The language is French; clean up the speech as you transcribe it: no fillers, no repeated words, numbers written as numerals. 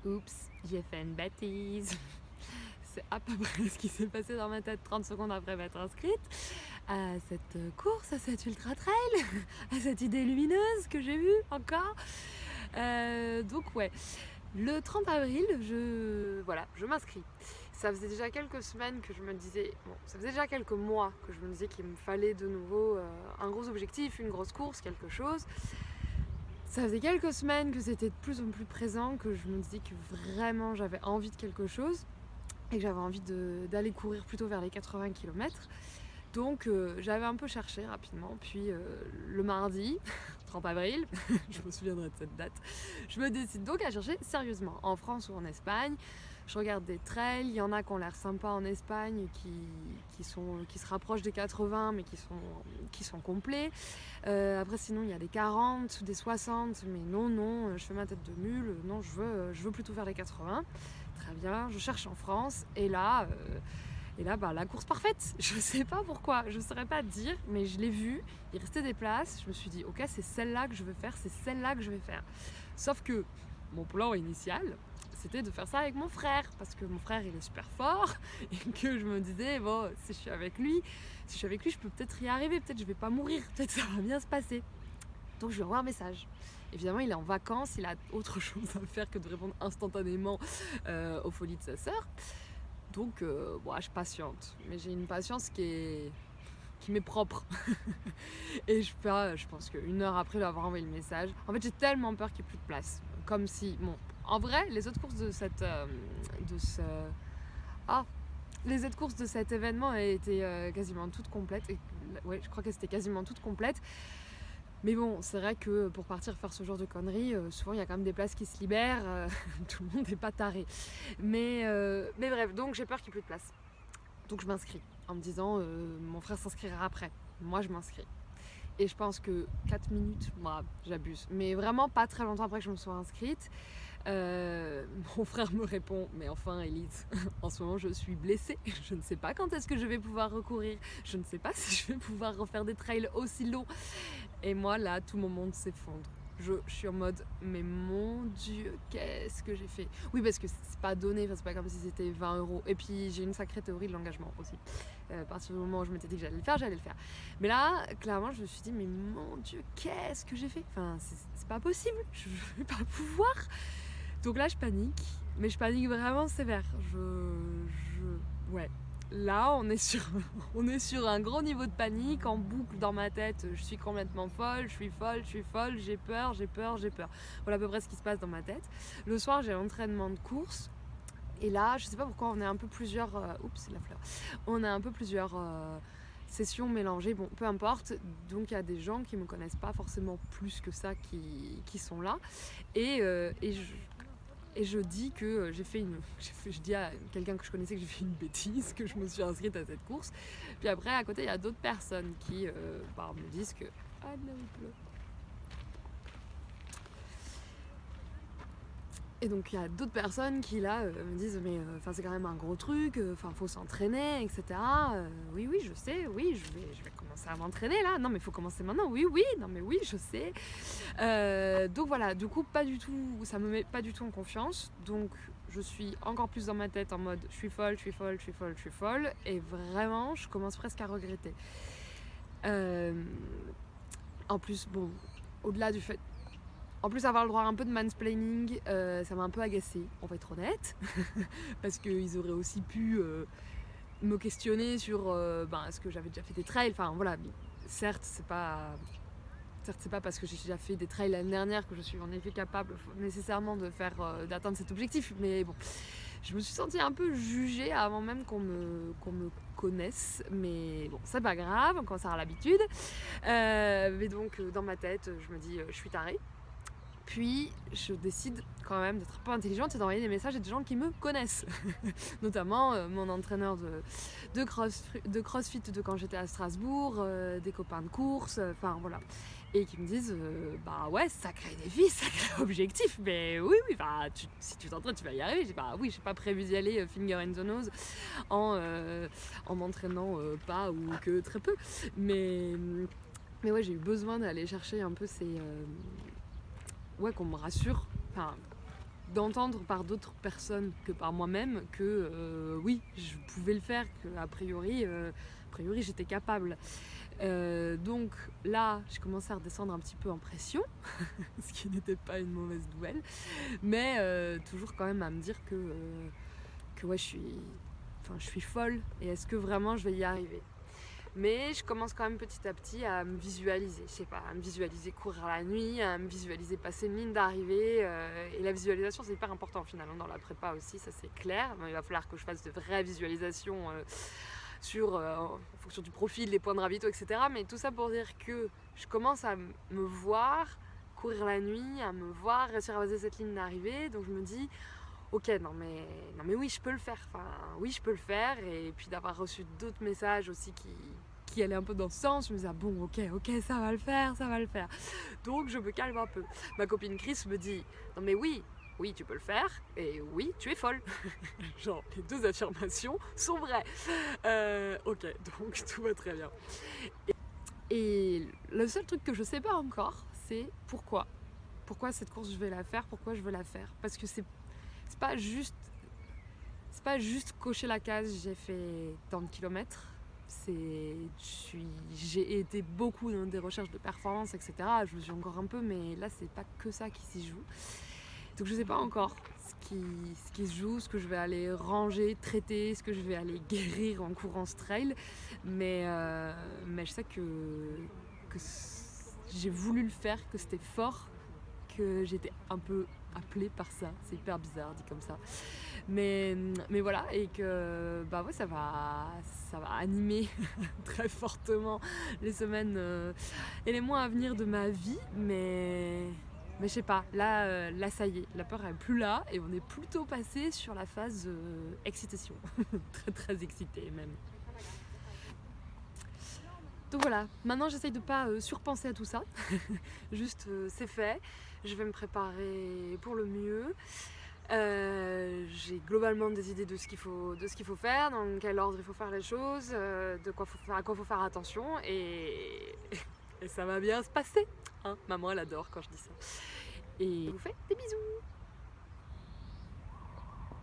Oups, j'ai fait une bêtise. C'est à peu près ce qui s'est passé dans ma tête 30 secondes après m'être inscrite à cette course, à cette ultra trail, à cette idée lumineuse que j'ai vue encore. Donc ouais, le 30 avril, je m'inscris. Ça faisait déjà quelques semaines que je me disais, ça faisait déjà quelques mois que je me disais qu'il me fallait de nouveau un gros objectif, une grosse course, quelque chose. Ça faisait quelques semaines que c'était de plus en plus présent, que je me disais que vraiment j'avais envie de quelque chose et que j'avais envie d'aller courir plutôt vers les 80 km. Donc j'avais un peu cherché rapidement, puis le mardi 30 avril, je me souviendrai de cette date, je me décide donc à chercher sérieusement, en France ou en Espagne. Je regarde des trails, il y en a qui ont l'air sympas en Espagne, qui se rapprochent des 80 mais qui sont complets. Après sinon il y a des 40, des 60, mais non, je fais ma tête de mule, non je veux plutôt faire les 80. Très bien, je cherche en France et là la course parfaite, je sais pas pourquoi, je saurais pas te dire, mais je l'ai vue, il restait des places, je me suis dit ok c'est celle-là que je veux faire, c'est celle-là que je vais faire. Sauf que mon plan initial, c'était de faire ça avec mon frère, parce que mon frère il est super fort, et que je me disais bon si je suis avec lui, je peux peut-être y arriver, peut-être je vais pas mourir, peut-être ça va bien se passer. Donc je lui envoie un message. Évidemment, il est en vacances, il a autre chose à faire que de répondre instantanément aux folies de sa sœur. Donc, je patiente. Mais j'ai une patience qui m'est propre. Et je pense qu'une heure après lui avoir envoyé le message, en fait, j'ai tellement peur qu'il n'y ait plus de place. Comme si, en vrai, les autres courses les autres courses de cet événement étaient quasiment toutes complètes. Et, ouais, je crois qu'elles étaient quasiment toutes complètes. Mais bon, c'est vrai que pour partir faire ce genre de conneries, souvent il y a quand même des places qui se libèrent, tout le monde n'est pas taré. Mais bref, donc j'ai peur qu'il n'y ait plus de place. Donc je m'inscris en me disant mon frère s'inscrira après, moi je m'inscris. Et je pense que 4 minutes, moi j'abuse, mais vraiment pas très longtemps après que je me sois inscrite, mon frère me répond mais enfin Elise, en ce moment je suis blessée, je ne sais pas quand est-ce que je vais pouvoir recourir, je ne sais pas si je vais pouvoir refaire des trails aussi longs. Et moi là tout mon monde s'effondre. Je suis en mode mais mon dieu qu'est-ce que j'ai fait. Oui parce que c'est pas donné, c'est pas comme si c'était 20 €. Et puis j'ai une sacrée théorie de l'engagement aussi. À partir du moment où je m'étais dit que j'allais le faire. Mais là clairement je me suis dit mais mon dieu qu'est-ce que j'ai fait. Enfin c'est pas possible, je vais pas pouvoir. Donc là je panique, mais je panique vraiment sévère. Ouais. Là, on est sur un gros niveau de panique, en boucle dans ma tête. Je suis complètement folle, je suis folle, j'ai peur. Voilà à peu près ce qui se passe dans ma tête. Le soir, j'ai l'entraînement de course. Et là, je sais pas pourquoi, on est un peu plusieurs... oups, c'est la fleur. On a un peu plusieurs sessions mélangées. Bon, peu importe. Donc, il y a des gens qui me connaissent pas forcément plus que ça qui sont là. Et je dis que je dis à quelqu'un que je connaissais que j'ai fait une bêtise, que je me suis inscrite à cette course. Puis après, à côté, il y a d'autres personnes qui me disent que... Ah non, il pleut. Et donc il y a d'autres personnes qui là me disent mais c'est quand même un gros truc, faut s'entraîner, etc. Oui, je sais, oui, je vais commencer à m'entraîner là. Non mais il faut commencer maintenant, oui, non mais oui, je sais. Donc voilà, du coup ça me met pas du tout en confiance. Donc je suis encore plus dans ma tête en mode je suis folle. Et vraiment, je commence presque à regretter. En plus, au-delà du fait... En plus, avoir le droit à un peu de mansplaining, ça m'a un peu agacée, on va être honnête. Parce qu'ils auraient aussi pu me questionner sur est-ce que j'avais déjà fait des trails. Enfin voilà, certes, c'est pas parce que j'ai déjà fait des trails l'année dernière que je suis en effet capable nécessairement d'atteindre cet objectif. Mais bon, je me suis sentie un peu jugée avant même qu'on me connaisse. Mais bon, c'est pas grave, on commence à avoir l'habitude. Mais donc, dans ma tête, je me dis, je suis tarée. Puis je décide quand même d'être un peu intelligente et d'envoyer des messages à des gens qui me connaissent. Notamment mon entraîneur de crossfit de quand j'étais à Strasbourg, des copains de course, voilà. Et qui me disent ouais, sacré défi, sacré objectif, mais oui, si tu t'entraînes, tu vas y arriver. Je dis oui, j'ai pas prévu d'y aller finger in the nose en m'entraînant pas ou que très peu. Mais ouais, j'ai eu besoin d'aller chercher un peu ces... qu'on me rassure, d'entendre par d'autres personnes que par moi-même que oui, je pouvais le faire, qu'a priori, j'étais capable. Donc là, je commençais à redescendre un petit peu en pression, ce qui n'était pas une mauvaise nouvelle, mais toujours quand même à me dire que ouais, je suis folle, et est-ce que vraiment je vais y arriver? Mais je commence quand même petit à petit à me visualiser, je sais pas, à me visualiser courir la nuit, à me visualiser passer une ligne d'arrivée. Et la visualisation, c'est hyper important finalement dans la prépa aussi, ça c'est clair. Il va falloir que je fasse de vraies visualisations en fonction du profil, les points de ravito, etc. Mais tout ça pour dire que je commence à me voir courir la nuit, à me voir réussir à passer cette ligne d'arrivée. Donc je me dis, ok, non mais oui, je peux le faire. Enfin, oui, je peux le faire. Et puis d'avoir reçu d'autres messages aussi qui allaient un peu dans ce sens, je me disais, ah bon, ok, ça va le faire, ça va le faire. Donc je me calme un peu. Ma copine Chris me dit, non mais oui, tu peux le faire, et oui, tu es folle. Genre, les deux affirmations sont vraies. Ok, donc tout va très bien. Et le seul truc que je sais pas encore, c'est pourquoi. Pourquoi cette course je vais la faire, pourquoi je veux la faire. Parce que c'est pas juste cocher la case, j'ai fait tant de kilomètres. J'ai été beaucoup dans des recherches de performance, etc. Je me suis encore un peu, mais là c'est pas que ça qui s'y joue. Donc je sais pas encore ce qui se joue, ce que je vais aller ranger, traiter, ce que je vais aller guérir en courant ce trail. Mais je sais que j'ai voulu le faire, que c'était fort, que j'étais un peu appelée par ça. C'est hyper bizarre dit comme ça. Mais voilà, et que bah ouais, ça va animer très fortement les semaines et les mois à venir de ma vie. Mais je sais pas, là ça y est, la peur elle est plus là et on est plutôt passé sur la phase excitation. Très très excitée même. Donc voilà, maintenant j'essaye de pas surpenser à tout ça. Juste c'est fait, je vais me préparer pour le mieux. J'ai globalement des idées de ce qu'il faut faire, dans quel ordre il faut faire les choses, à quoi il faut faire attention, et ça va bien se passer. Hein, maman elle adore quand je dis ça. Et je vous fais des bisous.